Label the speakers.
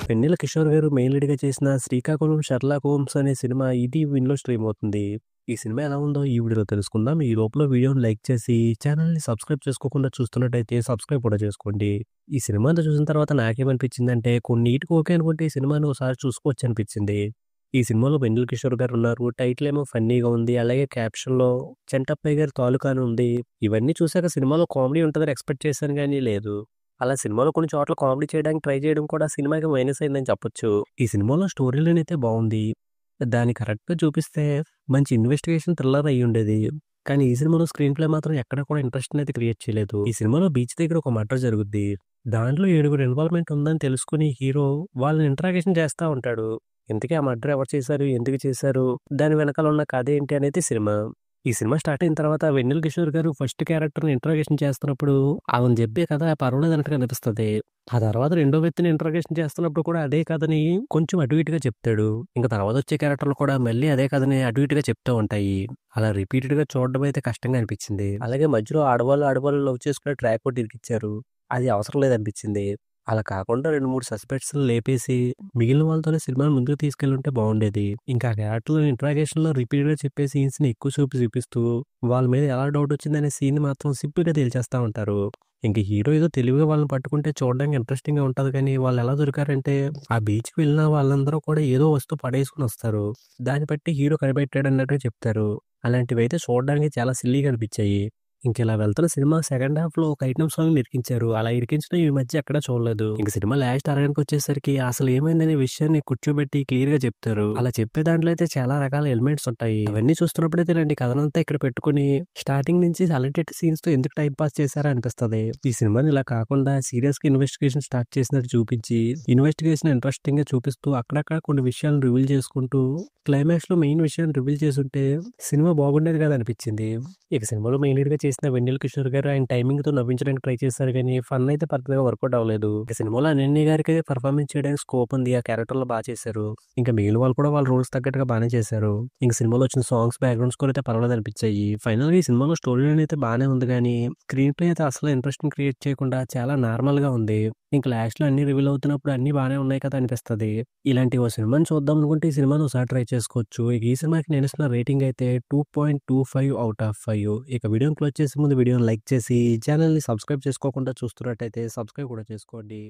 Speaker 1: వెన్నెల కిషోర్ గారు మెయిన్ లీడ్‌గా చేసిన 'Srikakulam Sherlock Holmes' అనే సినిమా ఈటీవీలో స్ట్రీమ్ అవుతుంది. ఈ సినిమా ఎలా ఉందో ఈ వీడియోలో తెలుసుకుందాం. ఈ లోపల వీడియోని లైక్ చేసి ఛానెల్‌ని సబ్స్క్రైబ్ చేసుకోకుండా చూస్తున్నట్టయితే సబ్స్క్రైబ్ కూడా చేసుకోండి. ఈ సినిమా అంతా చూసిన తర్వాత నాకేమనిపించిందంటే కొన్నిటికి ఓకే అనుకుంటే ఈ సినిమాని ఒకసారి చూసుకోవచ్చు అనిపించింది. ఈ సినిమాలో వెన్నెల కిషోర్ గారు ఉన్నారు. టైటిల్ ఏమో ఫన్నీగా ఉంది. అలాగే క్యాప్షన్‌లో చంటప్పయ్య గారి తాలూకా అని ఉంది. ఇవన్నీ చూసాక సినిమాలో కామెడీ ఉంటదని ఎక్స్‌పెక్ట్ చేశాను గానీ లేదు. అలా సినిమాలో కొన్ని చోట్ల కామెడీ చేయడానికి ట్రై చేయడం కూడా సినిమాకి మైనస్ అయిందని చెప్పొచ్చు. ఈ సినిమాలో స్టోరీ లైన్ అయితే బావుంది. దాన్ని కరెక్ట్‌గా చూపిస్తే మంచి ఇన్వెస్టిగేషన్ థ్రిల్లర్ అయ్యుండేది. కానీ ఈ సినిమాలో స్క్రీన్ ప్లే మాత్రం ఎక్కడ కూడా ఇంట్రెస్ట్‌నయితే క్రియేట్ చేయలేదు. ఈ సినిమాలో బీచ్ దగ్గర ఒక మర్డర్ జరుగుద్ది. దాంట్లో 7 ఇన్వాల్వ్‌మెంట్ ఉందని తెలుసుకొని హీరో వాళ్ళని ఇంటరాగేషన్ చేస్తా ఉంటాడు. ఇంతకీ ఆ మర్డర్ ఎవరు చేశారు? ఎందుకు చేశారు? దాని వెనకాల ఉన్న కథ ఏంటి అనేది సినిమా. ఈ సినిమా స్టార్ట్ అయిన తర్వాత వెన్నెల కిషోర్ గారు ఫస్ట్ క్యారెక్టర్‌ని ఇంటరాగేషన్ చేస్తున్నప్పుడు ఆమెను చెప్పే కథ పర్వాలేదన్నట్టుగా అనిపిస్తది. ఆ తర్వాత రెండో వ్యక్తిని ఇంటరాగేషన్ చేస్తున్నప్పుడు కూడా అదే కథని కొంచెం అటు ఇటుగా చెప్తాడు. ఇంక తర్వాత వచ్చే క్యారెక్టర్‌లు కూడా మళ్ళీ అదే కథని అటు ఇటుగా చెప్తూ ఉంటాయి. అలా రిపీటెడ్‌గా చూడడం అయితే కష్టంగా అనిపించింది. అలాగే మధ్యలో ఆడవాళ్ళు లవ్ చేసుకునే ట్రాక్ ఒకటి ఇరికిచ్చారు. అది అవసరం లేదనిపించింది. అలా కాకుండా 2, 3 సస్పెక్ట్స్‌ని లేపేసి మిగిలిన వాళ్ళతోనే సినిమాని ముందుకు తీసుకెళ్ళుంటే బావుండేది. ఇంకా ఆ క్యారెక్టర్‌లు ఇంటరాగేషన్‌లో రిపీటెడ్‌గా చెప్పే సీన్స్‌ని ఎక్కువ సేపు చూపిస్తూ వాళ్ళ మీద ఎలా డౌట్ వచ్చిందనే సీన్‌ని మాత్రం సింపుల్‌గా తేల్చేస్తా ఉంటారు. ఇంక హీరో ఏదో తెలివిగా వాళ్ళని పట్టుకుంటే చూడడానికి ఇంట్రెస్టింగ్‌గా ఉంటది కానీ వాళ్ళెలా దొరికారంటే ఆ బీచ్‌కి వెళ్ళిన వాళ్ళందరూ కూడా ఏదో వస్తువు పడేసుకొనొస్తారు. దాన్ని బట్టి హీరో కనిపెట్టాడన్నట్టుగా చెప్తారు. అలాంటివైతే చూడడానికి చాలా సిల్లీగా అనిపిచ్చాయి. ఇంకిలా వెళ్తున్న సినిమా సెకండ్ హాఫ్‌లో ఒక ఐటెమ్ సాంగ్‌ని ఇరికించారు. అలా ఇరికించడం ఈ మధ్య ఎక్కడా చూడలేదు. ఇంక సినిమా లాస్ట్ అరగంటకొచ్చేసరికి అసలు ఏమైందనే విషయాన్ని కూర్చోబెట్టి క్లియర్‌గా చెప్తారు. అలా చెప్పే దాంట్లో అయితే చాలా రకాల ఎలిమెంట్స్ ఉంటాయి. అవన్నీ చూస్తున్నప్పుడైతేనండి కథనంతా ఇక్కడ పెట్టుకొని స్టార్టింగ్ నుంచి అలర్టెడ్ సీన్స్‌తో ఎందుకు టైమ్ పాస్ చేశారా అనిపిస్తది. ఈ సినిమాని ఇలా కాకుండా సీరియస్‌గా ఇన్వెస్టిగేషన్ స్టార్ట్ చేసినట్టు చూపించి, ఇన్వెస్టిగేషన్ ఇంట్రెస్టింగ్‌గా చూపిస్తూ అక్కడక్కడ కొన్ని విషయాలను రివీల్ చేసుకుంటూ, క్లైమాక్స్‌లో మెయిన్ విషయాన్ని రివీల్ చేసుంటే సినిమా బాగుండేది కదా అనిపించింది. ఇక సినిమాలో మెయిన్ లీడ్‌గా చేసిన వెన్నెల కిషోర్ గారు ఆయన టైమింగ్‌తో నవ్వించడానికి ట్రై చేశారు గానీ, ఫన్ అయితే పెద్దగా వర్కౌట్ అవ్వలేదు. ఇక సినిమాలో అనన్య గారికి పెర్ఫార్మెన్స్ చేయడానికి స్కోప్ ఉంది. ఆ క్యారెక్టర్‌లో చేశారు. ఇంకా మిగిలిన వాళ్ళు కూడా వాళ్ళ రోల్స్ తగ్గట్టుగా బానే చేశారు. ఇంక సినిమాలో వచ్చిన సాంగ్స్, బ్యాక్‌గ్రౌండ్ స్కోర్ అయితే పర్వాలేదనిపించాయి. ఫైనల్‌గా ఈ సినిమాలో స్టోరీ లైన్ అయితే బానే ఉంది గానీ, స్క్రీన్ ప్లే అయితే అసలు ఇంట్రెస్ట్‌ని క్రియేట్ చేయకుండా చాలా నార్మల్‌గా ఉంది. ఇంక లాస్ట్‌లో అన్నీ రివీల్ అవుతున్నప్పుడు అన్నీ బానే ఉన్నాయి కదా అనిపిస్తది. ఇలాంటి ఓ సినిమాని చూద్దాం అనుకుంటే ఈ సినిమాని ఒకసారి ట్రై చేసుకోవచ్చు. ఇక ఈ సినిమాకి నేనిస్తున్న రేటింగ్ అయితే 2.25/5. ఇక వీడియోని క్లోజ్ చేసే ముందు వీడియోని లైక్ చేసి ఛానెల్‌ని సబ్స్క్రైబ్ చేసుకోకుండా చూస్తున్నట్టయితే సబ్స్క్రైబ్ కూడా చేసుకోండి.